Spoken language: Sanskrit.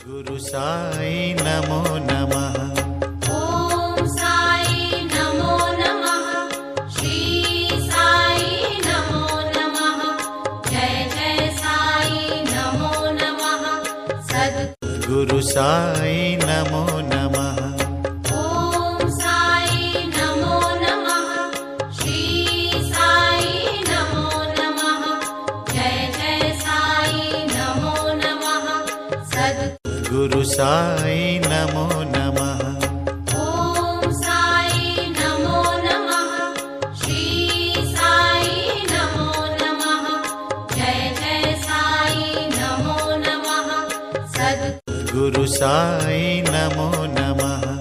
गुरु साई नमो नमः। ओम साई नमो नमः। श्री साई नमो नमः। जय जय साई नमो नमः। गुरु साई नमो नमः। ओम साई नमो नमः। श्री साई नमो नमः। जय जय साई नमो नमः। गुरु साई नमो नमः। ओम साई नमो नमः। श्री साई नमो नमः। जय जय साई नमो नमः। गुरु साई नमो नमः।